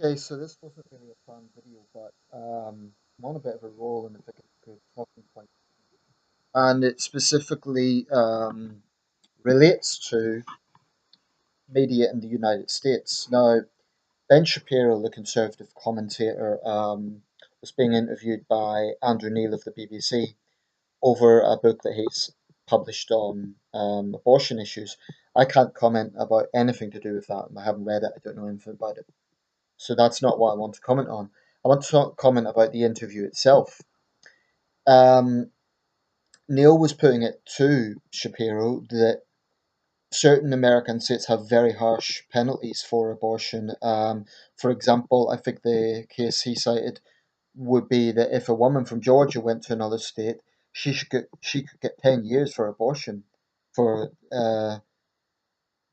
Okay, so this wasn't really a planned video, but I'm on a bit of a roll and I think it's a good talking point. And it specifically relates to media in the United States. Now, Ben Shapiro, the conservative commentator, was being interviewed by Andrew Neil of the BBC over a book that he's published on abortion issues. I can't comment about anything to do with that. I haven't read it. I don't know anything about it. So that's not what I want to comment on. I want to comment about the interview itself. Um, Neil was putting it to Shapiro that certain American states have very harsh penalties for abortion. For example, I think the case he cited would be that if a woman from Georgia went to another state, she could get 10 years for abortion for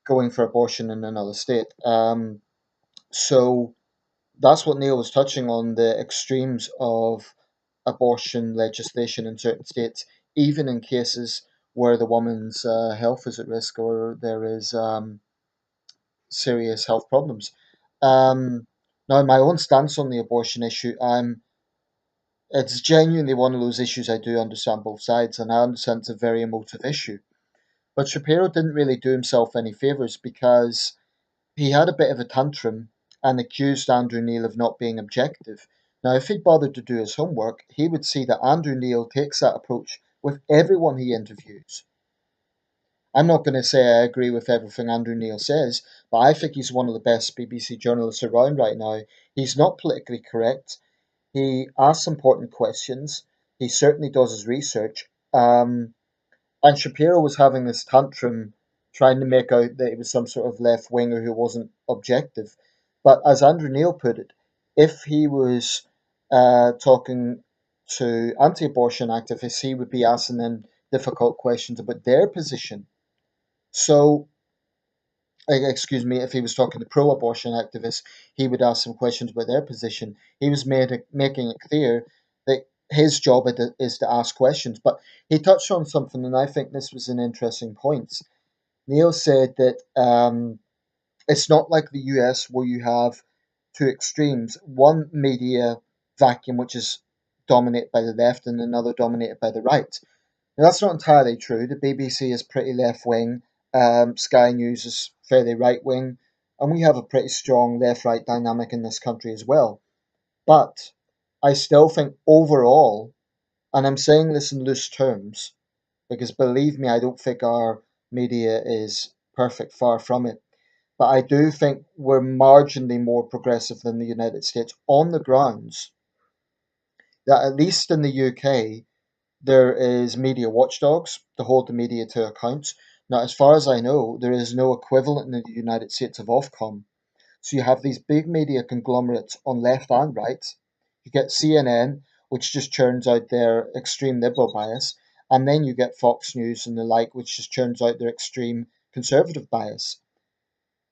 going for abortion in another state. So that's what Neil was touching on, the extremes of abortion legislation in certain states, even in cases where the woman's health is at risk or there is serious health problems. Now, my own stance on the abortion issue, it's genuinely one of those issues I do understand both sides, and I understand it's a very emotive issue. But Shapiro didn't really do himself any favours because he had a bit of a tantrum and accused Andrew Neil of not being objective. Now, if he'd bothered to do his homework, he would see that Andrew Neil takes that approach with everyone he interviews. I'm not going to say I agree with everything Andrew Neil says, but I think he's one of the best BBC journalists around right now. He's not politically correct. He asks important questions. He certainly does his research. And Shapiro was having this tantrum trying to make out that he was some sort of left winger who wasn't objective. But as Andrew Neil put it, if he was talking to anti abortion activists, he would be asking them difficult questions about their position. So, excuse me, if he was talking to pro abortion activists, he would ask some questions about their position. He was making it clear that his job is to ask questions. But he touched on something, and I think this was an interesting point. Neil said that it's not like the US where you have two extremes, one media vacuum, which is dominated by the left, and another dominated by the right. Now, that's not entirely true. The BBC is pretty left wing, Sky News is fairly right wing, and we have a pretty strong left right dynamic in this country as well. But I still think overall, and I'm saying this in loose terms, because believe me, I don't think our media is perfect, far from it. But I do think we're marginally more progressive than the United States on the grounds that, at least in the UK, there is media watchdogs to hold the media to account. Now, as far as I know, there is no equivalent in the United States of Ofcom. So you have these big media conglomerates on left and right. You get CNN, which just churns out their extreme liberal bias, and then you get Fox News and the like, which just churns out their extreme conservative bias.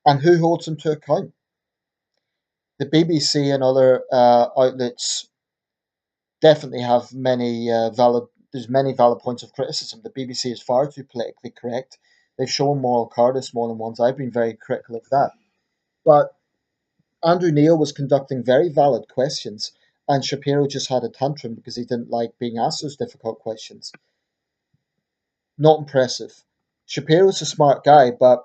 And who holds them to account? The BBC and other outlets definitely have many valid. There's many valid points of criticism. The BBC is far too politically correct. They've shown moral cowardice more than once. I've been very critical of that. But Andrew Neil was conducting very valid questions, and Shapiro just had a tantrum because he didn't like being asked those difficult questions. Not impressive. Shapiro's a smart guy, but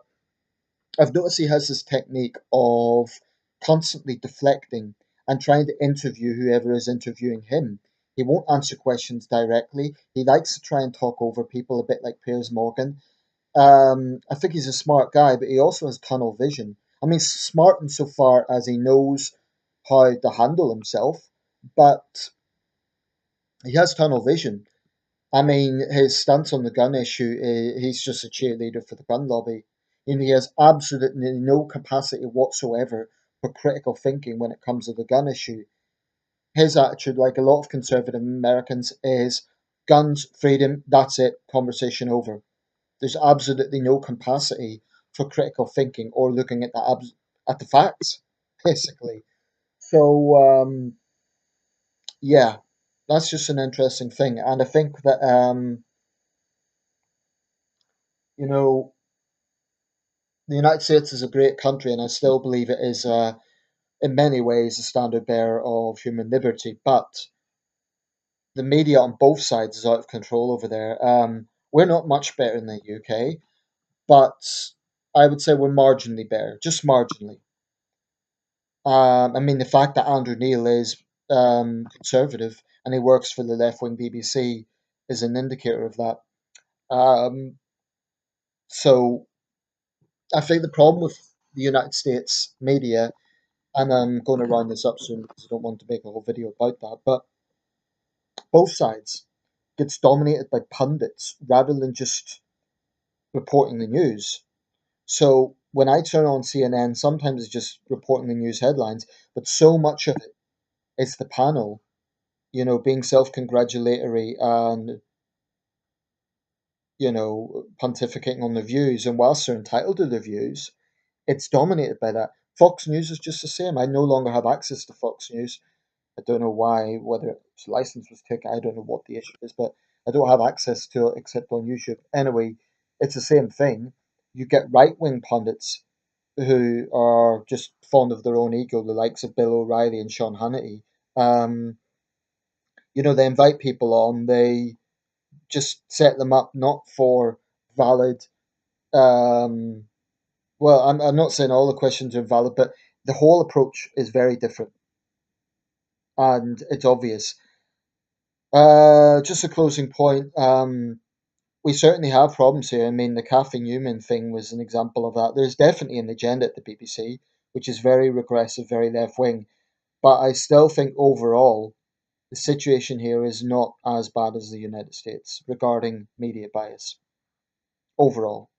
I've noticed he has this technique of constantly deflecting and trying to interview whoever is interviewing him. He won't answer questions directly. He likes to try and talk over people, a bit like Piers Morgan. I think he's a smart guy, but he also has tunnel vision. I mean, smart insofar as he knows how to handle himself, but he has tunnel vision. I mean, his stance on the gun issue, he's just a cheerleader for the gun lobby. And he has absolutely no capacity whatsoever for critical thinking when it comes to the gun issue. His attitude, like a lot of conservative Americans, is guns, freedom, that's it, conversation over. There's absolutely no capacity for critical thinking or looking at at the facts, basically. So yeah, that's just an interesting thing, and I think that you know the United States is a great country, and I still believe it is. in many ways a standard bearer of human liberty, but the media on both sides is out of control over there. We're not much better in the UK, but I would say we're marginally better, just marginally. I mean, the fact that Andrew Neil is conservative and he works for the left wing BBC is an indicator of that. Um, so I think the problem with the United States media, and I'm going to round this up soon because I don't want to make a whole video about that, but both sides gets dominated by pundits rather than just reporting the news. So when I turn on CNN, sometimes it's just reporting the news headlines, but so much of it is the panel, being self-congratulatory and, pontificating on their views. And whilst they're entitled to their views, it's dominated by that. Fox News is just the same. I no longer have access to Fox News. I don't know why, whether its license was taken. I don't know what the issue is, but I don't have access to it except on YouTube. Anyway, it's the same thing. You get right wing pundits who are just fond of their own ego, the likes of Bill O'Reilly and Sean Hannity. Um, they invite people on, they just set them up not for valid. Um, well, I'm not saying all the questions are valid, but the whole approach is very different, and it's obvious. Just a closing point. We certainly have problems here. I mean, the Kathy Newman thing was an example of that. There's definitely an agenda at the BBC, which is very regressive, very left wing. But I still think overall, the situation here is not as bad as the United States regarding media bias overall.